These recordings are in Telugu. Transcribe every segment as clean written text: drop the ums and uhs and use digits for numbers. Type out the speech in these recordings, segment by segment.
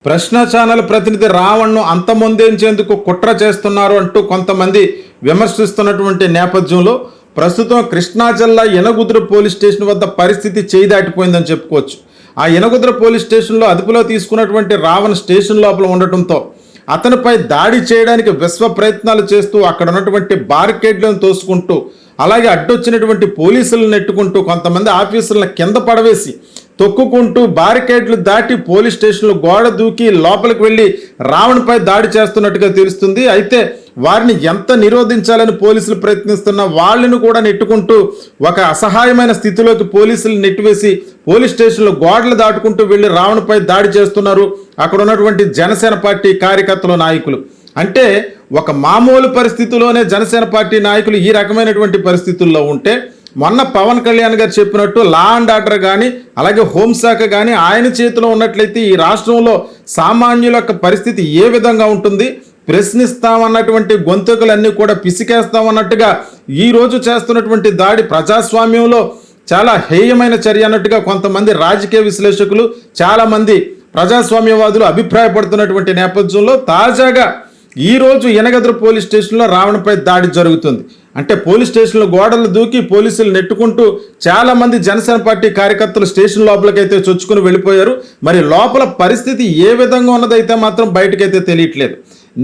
ప్రశ్న ఛానల్ ప్రతినిధి రావణ్ను అంతమొందించేందుకు కుట్ర చేస్తున్నారు అంటూ కొంతమంది విమర్శిస్తున్నటువంటి నేపథ్యంలో ప్రస్తుతం కృష్ణా జిల్లా యనగుదురు పోలీస్ స్టేషన్ వద్ద పరిస్థితి చేయి దాటిపోయిందని చెప్పుకోవచ్చు. ఆ యనగుదురు పోలీస్ స్టేషన్లో అదుపులో తీసుకున్నటువంటి రావణ్ స్టేషన్ లోపల ఉండటంతో అతనిపై దాడి చేయడానికి విశ్వ ప్రయత్నాలు చేస్తూ అక్కడ ఉన్నటువంటి బారికేడ్లను తోసుకుంటూ అలాగే అడ్డొచ్చినటువంటి పోలీసులను నెట్టుకుంటూ కొంతమంది ఆఫీసర్లను కింద పడవేసి తొక్కుకుంటూ బారికేడ్లు దాటి పోలీస్ స్టేషన్లో గోడ దూకి లోపలికి వెళ్ళి రావణ్పై దాడి చేస్తున్నట్టుగా తెలుస్తుంది. అయితే వారిని ఎంత నిరోధించాలని పోలీసులు ప్రయత్నిస్తున్నా వాళ్ళను కూడా నెట్టుకుంటూ ఒక అసహాయమైన స్థితిలోకి పోలీసులు నెట్టివేసి పోలీస్ స్టేషన్లో గోడలు దాటుకుంటూ వెళ్ళి రావణ్పై దాడి చేస్తున్నారు అక్కడ ఉన్నటువంటి జనసేన పార్టీ కార్యకర్తలు, నాయకులు. అంటే ఒక మామూలు పరిస్థితుల్లోనే జనసేన పార్టీ నాయకులు ఈ రకమైనటువంటి పరిస్థితుల్లో ఉంటే మొన్న పవన్ కళ్యాణ్ గారు చెప్పినట్టు లా అండ్ ఆర్డర్ కానీ అలాగే హోంశాఖ కానీ ఆయన చేతిలో ఉన్నట్లయితే ఈ రాష్ట్రంలో సామాన్యుల యొక్క పరిస్థితి ఏ విధంగా ఉంటుంది, ప్రశ్నిస్తామన్నటువంటి గొంతుకులన్నీ కూడా పిసికేస్తామన్నట్టుగా ఈరోజు చేస్తున్నటువంటి దాడి ప్రజాస్వామ్యంలో చాలా హేయమైన చర్య అన్నట్టుగా కొంతమంది రాజకీయ విశ్లేషకులు, చాలామంది ప్రజాస్వామ్యవాదులు అభిప్రాయపడుతున్నటువంటి నేపథ్యంలో తాజాగా ఈరోజు యనగదురు పోలీస్ స్టేషన్లో రావణ్పై దాడి జరుగుతుంది. అంటే పోలీస్ స్టేషన్లో గోడలు దూకి పోలీసులు నెట్టుకుంటూ చాలామంది జనసేన పార్టీ కార్యకర్తలు స్టేషన్ లోపలికైతే చొచ్చుకుని వెళ్ళిపోయారు. మరి లోపల పరిస్థితి ఏ విధంగా ఉన్నదైతే మాత్రం బయటకైతే తెలియట్లేదు.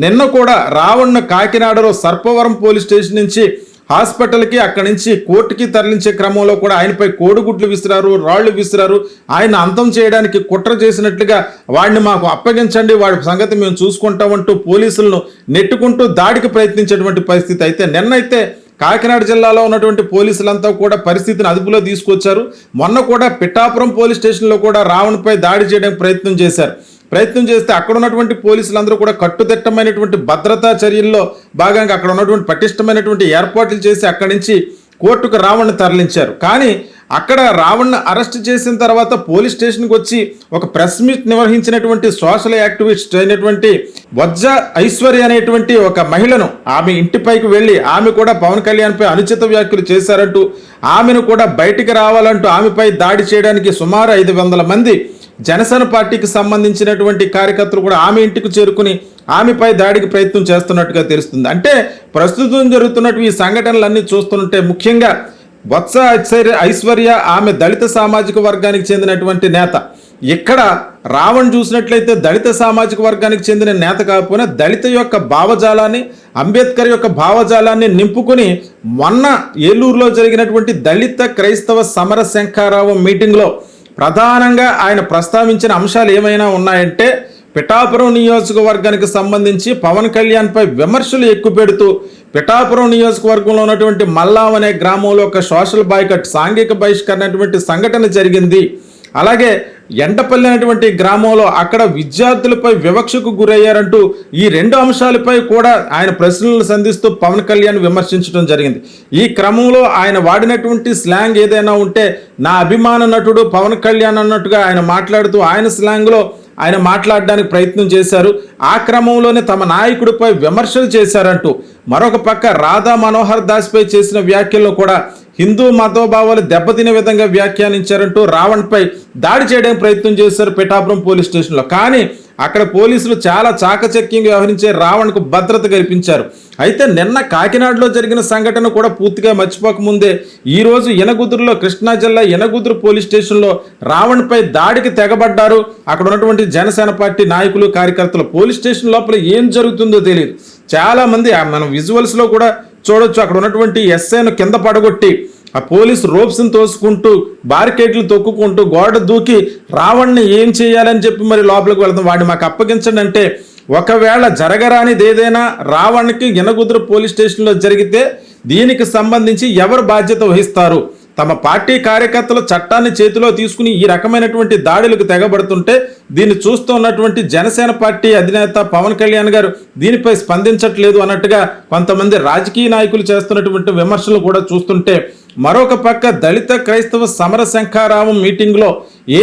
నిన్న కూడా రావణ్ను కాకినాడలో సర్పవరం పోలీస్ స్టేషన్ నుంచి హాస్పిటల్కి అక్కడి నుంచి కోర్టుకి తరలించే క్రమంలో కూడా ఆయనపై కోడిగుడ్లు విసిరారు, రాళ్లు విసిరారు. ఆయన అంతం చేయడానికి కుట్ర చేసినట్లుగా వాడిని మాకు అప్పగించండి, వాడి సంగతి మేము చూసుకుంటామంటూ పోలీసులను నెట్టుకుంటూ దాడికి ప్రయత్నించేటువంటి పరిస్థితి. అయితే నిన్నైతే కాకినాడ జిల్లాలో ఉన్నటువంటి పోలీసులంతా కూడా పరిస్థితిని అదుపులో తీసుకొచ్చారు. మొన్న కూడా పిఠాపురం పోలీస్ స్టేషన్లో కూడా రావణ్పై దాడి చేయడానికి ప్రయత్నం చేస్తే అక్కడ ఉన్నటువంటి పోలీసులందరూ కూడా కట్టుదిట్టమైనటువంటి భద్రతా చర్యల్లో భాగంగా అక్కడ ఉన్నటువంటి పటిష్టమైనటువంటి ఏర్పాట్లు చేసి అక్కడి నుంచి కోర్టుకు రావణ్ను తరలించారు. కానీ అక్కడ రావణ్ను అరెస్ట్ చేసిన తర్వాత పోలీస్ స్టేషన్కి వచ్చి ఒక ప్రెస్ మీట్ నిర్వహించినటువంటి సోషల్ యాక్టివిస్ట్ అయినటువంటి వజ్జ ఐశ్వర్య అనేటువంటి ఒక మహిళను ఆమె ఇంటిపైకి వెళ్ళి ఆమె కూడా పవన్ కళ్యాణ్పై అనుచిత వ్యాఖ్యలు చేశారంటూ ఆమెను కూడా బయటికి రావాలంటూ ఆమెపై దాడి చేయడానికి సుమారు 500 మంది జనసేన పార్టీకి సంబంధించినటువంటి కార్యకర్తలు కూడా ఆమె ఇంటికి చేరుకుని ఆమెపై దాడికి ప్రయత్నం చేస్తున్నట్టుగా తెలుస్తుంది. అంటే ప్రస్తుతం జరుగుతున్నట్టు ఈ సంఘటనలన్నీ చూస్తుంటే ముఖ్యంగా వత్స ఐశ్వర్య ఆమె దళిత సామాజిక వర్గానికి చెందినటువంటి నేత. ఇక్కడ రావణ్ చూసినట్లయితే దళిత సామాజిక వర్గానికి చెందిన నేత కాకపోయినా దళిత యొక్క భావజాలాన్ని, అంబేద్కర్ యొక్క భావజాలాన్ని నింపుకుని మొన్న ఏలూరులో జరిగినటువంటి దళిత క్రైస్తవ సమర శంఖారావం మీటింగ్లో ప్రధానంగా ఆయన ప్రస్తావించిన అంశాలు ఏమైనా ఉన్నాయంటే పిఠాపురం నియోజకవర్గానికి సంబంధించి పవన్ కళ్యాణ్పై విమర్శలు ఎక్కుపెడుతూ పిఠాపురం నియోజకవర్గంలో ఉన్నటువంటి మల్లాం అనే గ్రామంలో ఒక సోషల్ బాయ్కట్, సాంఘిక బహిష్కరణ అనేటువంటి సంఘటన జరిగింది. అలాగే ఎండపల్లి అనేటువంటి గ్రామంలో అక్కడ విద్యార్థులపై వివక్షకు గురయ్యారంటూ ఈ 2 అంశాలపై కూడా ఆయన ప్రశ్నలు సంధిస్తూ పవన్ కళ్యాణ్ విమర్శించడం జరిగింది. ఈ క్రమంలో ఆయన వాడినటువంటి స్లాంగ్ ఏదైనా ఉంటే నా అభిమాన నటుడు పవన్ కళ్యాణ్ అన్నట్టుగా ఆయన మాట్లాడుతూ ఆయన స్లాంగ్లో ఆయన మాట్లాడడానికి ప్రయత్నం చేశారు. ఆ క్రమంలోనే తమ నాయకుడిపై విమర్శలు చేశారంటూ మరొక పక్క రాధా మనోహర్ దాస్పై చేసిన వ్యాఖ్యలను కూడా హిందూ మతోభావాలు దెబ్బతినే విధంగా వ్యాఖ్యానించారంటూ రావణ్పై దాడి చేయడానికి ప్రయత్నం చేశారు పిఠాపురం పోలీస్ స్టేషన్లో. కానీ అక్కడ పోలీసులు చాలా చాకచక్యంగా వ్యవహరించే రావణ్కు భద్రత కల్పించారు. అయితే నిన్న కాకినాడలో జరిగిన సంఘటన కూడా పూర్తిగా మర్చిపోకముందే ఈరోజు యనగుదురులో, కృష్ణా జిల్లా యనగుదురు పోలీస్ స్టేషన్లో రావణ్పై దాడికి తెగబడ్డారు అక్కడ ఉన్నటువంటి జనసేన పార్టీ నాయకులు, కార్యకర్తలు. పోలీస్ స్టేషన్ లోపల ఏం జరుగుతుందో తెలియదు. చాలామంది మనం విజువల్స్లో కూడా చూడొచ్చు, అక్కడ ఉన్నటువంటి ఎస్ఐను కింద పడగొట్టి ఆ పోలీసు రోప్స్ని తోసుకుంటూ బారికేడ్లు తొక్కుకుంటూ గోడ దూకి రావణ్ని ఏం చేయాలని చెప్పి మరి లోపలికి వెళ్తాం, వాడిని మాకు అప్పగించండి అంటే ఒకవేళ జరగరానిది ఏదైనా రావణ్కి యనగుదురు పోలీస్ స్టేషన్లో జరిగితే దీనికి సంబంధించి ఎవరు బాధ్యత వహిస్తారు? తమ పార్టీ కార్యకర్తలు చట్టాన్ని చేతిలో తీసుకుని ఈ రకమైనటువంటి దాడులకు తెగబడుతుంటే దీన్ని చూస్తున్నటువంటి జనసేన పార్టీ అధినేత పవన్ కళ్యాణ్ గారు దీనిపై స్పందించట్లేదు అన్నట్టుగా కొంతమంది రాజకీయ నాయకులు చేస్తున్నటువంటి విమర్శలు కూడా చూస్తుంటే, మరొక పక్క దళిత క్రైస్తవ సమర శంఖారావం మీటింగ్లో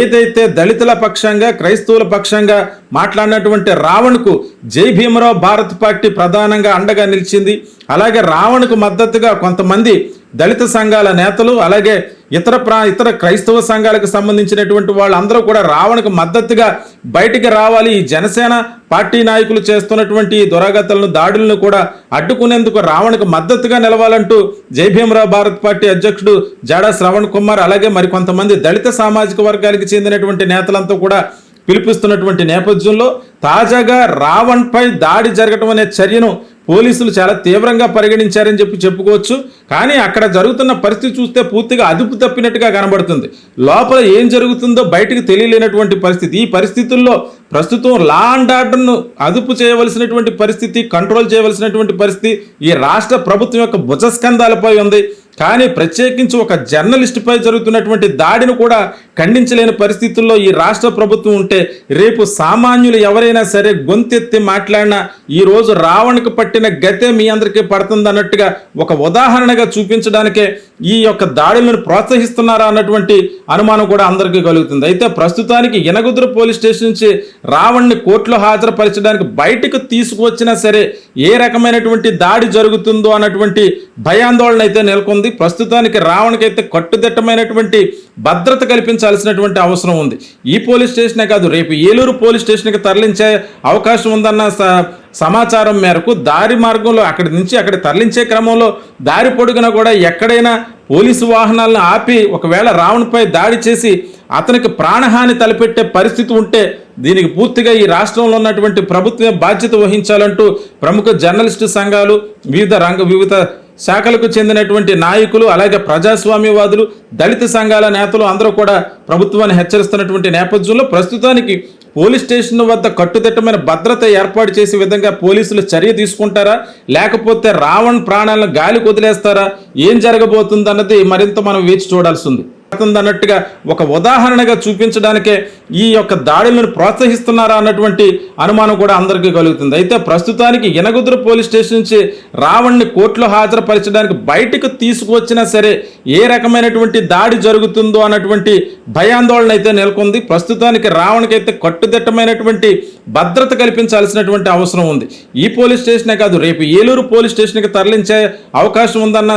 ఏదైతే దళితుల పక్షంగా, క్రైస్తవుల పక్షంగా మాట్లాడినటువంటి రావణ్కు జై భీమరావు భారత్ పార్టీ ప్రధానంగా అండగా నిలిచింది. అలాగే రావణ్కు మద్దతుగా కొంతమంది దళిత సంఘాల నేతలు అలాగే ఇతర క్రైస్తవ సంఘాలకు సంబంధించినటువంటి వాళ్ళందరూ కూడా రావణ్కు మద్దతుగా బయటికి రావాలి. ఈ జనసేన పార్టీ నాయకులు చేస్తున్నటువంటి దురాగతాలను దాడులను కూడా అడ్డుకునేందుకు రావణ్కు మద్దతుగా నిలవాలంటూ జై భీమరావు భారత్ పార్టీ అధ్యక్షుడు జాడా శ్రవణ్ కుమార్ అలాగే మరికొంతమంది దళిత సామాజిక వర్గానికి చెందినటువంటి నేతలంతా కూడా పిలిపిస్తున్నటువంటి నేపథ్యంలో తాజాగా రావణ్పై దాడి జరగటం అనే చర్యను పోలీసులు చాలా తీవ్రంగా పరిగణించారని చెప్పుకోవచ్చు. కానీ అక్కడ జరుగుతున్న పరిస్థితి చూస్తే పూర్తిగా అదుపు తప్పినట్టుగా కనబడుతుంది. లోపల ఏం జరుగుతుందో బయటకు తెలియలేనటువంటి పరిస్థితి. ఈ పరిస్థితుల్లో ప్రస్తుతం లా అండ్ ఆర్డర్ను అదుపు చేయవలసినటువంటి పరిస్థితి, కంట్రోల్ చేయవలసినటువంటి పరిస్థితి ఈ రాష్ట్ర ప్రభుత్వం యొక్క భుజస్కంధాలపై ఉంది. కానీ ప్రత్యేకించి ఒక జర్నలిస్టుపై జరుగుతున్నటువంటి దాడిని కూడా ఖండించలేని పరిస్థితుల్లో ఈ రాష్ట్ర ప్రభుత్వం ఉంటే రేపు సామాన్యులు ఎవరైనా సరే గొంతెత్తి మాట్లాడినా ఈరోజు రావణ్కు పట్టిన గతే మీ అందరికీ పడుతుంది అన్నట్టుగా ఒక ఉదాహరణగా చూపించడానికే ఈ యొక్క దాడులను ప్రోత్సహిస్తున్నారా అన్నటువంటి అనుమానం కూడా అందరికీ కలుగుతుంది. అయితే ప్రస్తుతానికి యనగుదురు పోలీస్ స్టేషన్ నుంచి రావణ్ని కోర్టులో హాజరుపరచడానికి బయటకు తీసుకువచ్చినా సరే ఏ రకమైనటువంటి దాడి జరుగుతుందో అన్నటువంటి భయాందోళన అయితే నెలకొంది. ప్రస్తుతానికి రావణ్కి అయితే కట్టుదిట్టమైనటువంటి భద్రత కల్పించాల్సినటువంటి అవసరం ఉంది. ఈ పోలీస్ స్టేషనే కాదు, రేపు ఏలూరు పోలీస్ స్టేషన్కి తరలించే అవకాశం ఉందన్న సమాచారం మేరకు దారి మార్గంలో అక్కడి తరలించే క్రమంలో దారి పొడుగున కూడా ఎక్కడైనా పోలీసు వాహనాలను ఆపి ఒకవేళ రావణ్పై దాడి చేసి అతనికి ప్రాణహాని తలపెట్టే పరిస్థితి ఉంటే దీనికి పూర్తిగా ఈ రాష్ట్రంలో ఉన్నటువంటి ప్రభుత్వమే బాధ్యత వహించాలంటూ ప్రముఖ జర్నలిస్టు సంఘాలు వివిధ శాఖలకు చెందినటువంటి నాయకులు అలాగే ప్రజాస్వామ్యవాదులు దళిత సంఘాల నేతలు అందరూ కూడా ప్రభుత్వాన్ని హెచ్చరిస్తున్నటువంటి నేపథ్యంలో ప్రస్తుతానికి పోలీస్ స్టేషన్ వద్ద కట్టుదిట్టమైన భద్రత ఏర్పాటు చేసే విధంగా పోలీసులు చర్య తీసుకుంటారా, లేకపోతే రావణ్ ప్రాణాలను గాలికి వదిలేస్తారా, ఏం జరగబోతుందన్నది మరింత మనం వేచి చూడాల్సి ఉంది. అన్నట్టుగా ఒక ఉదాహరణగా చూపించడానికే ఈ యొక్క దాడులను ప్రోత్సహిస్తున్నారా అన్నటువంటి అనుమానం కూడా అందరికీ కలుగుతుంది. అయితే ప్రస్తుతానికి యనగుదురు పోలీస్ స్టేషన్ నుంచి రావణ్ని కోర్టులో హాజరుపరచడానికి బయటకు తీసుకువచ్చినా సరే ఏ రకమైనటువంటి దాడి జరుగుతుందో అన్నటువంటి భయాందోళన అయితే నెలకొంది. ప్రస్తుతానికి రావణ్కి అయితే కట్టుదిట్టమైనటువంటి భద్రత కల్పించాల్సినటువంటి అవసరం ఉంది. ఈ పోలీస్ స్టేషనే కాదు, రేపు ఏలూరు పోలీస్ స్టేషన్కి తరలించే అవకాశం ఉందన్న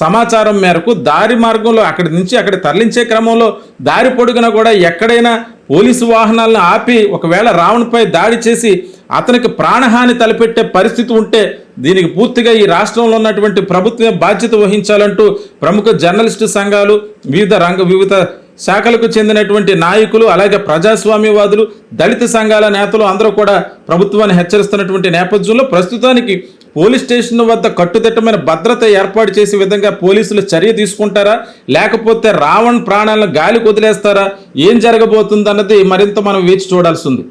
సమాచారం మేరకు దారి మార్గంలో అక్కడి తరలించే క్రమంలో దారి పొడుగున కూడా ఎక్కడైనా పోలీసు వాహనాలను ఆపి ఒకవేళ రావణ్పై దాడి చేసి అతనికి ప్రాణహాని తలపెట్టే పరిస్థితి ఉంటే దీనికి పూర్తిగా ఈ రాష్ట్రంలో ఉన్నటువంటి ప్రభుత్వమే బాధ్యత వహించాలంటూ ప్రముఖ జర్నలిస్టు సంఘాలు వివిధ శాఖలకు చెందినటువంటి నాయకులు అలాగే ప్రజాస్వామ్యవాదులు దళిత సంఘాల నేతలు అందరూ కూడా ప్రభుత్వాన్ని హెచ్చరిస్తున్నటువంటి నేపథ్యంలో ప్రస్తుతానికి పోలీస్ స్టేషన్ వద్ద కట్టుదిట్టమైన భద్రత ఏర్పాటు చేసే విధంగా పోలీసులు చర్య తీసుకుంటారా, లేకపోతే రావణ్ ప్రాణాలను గాలికి వదిలేస్తారా, ఏం జరగబోతుందన్నది మరింత మనం వేచి చూడాల్సి ఉంది.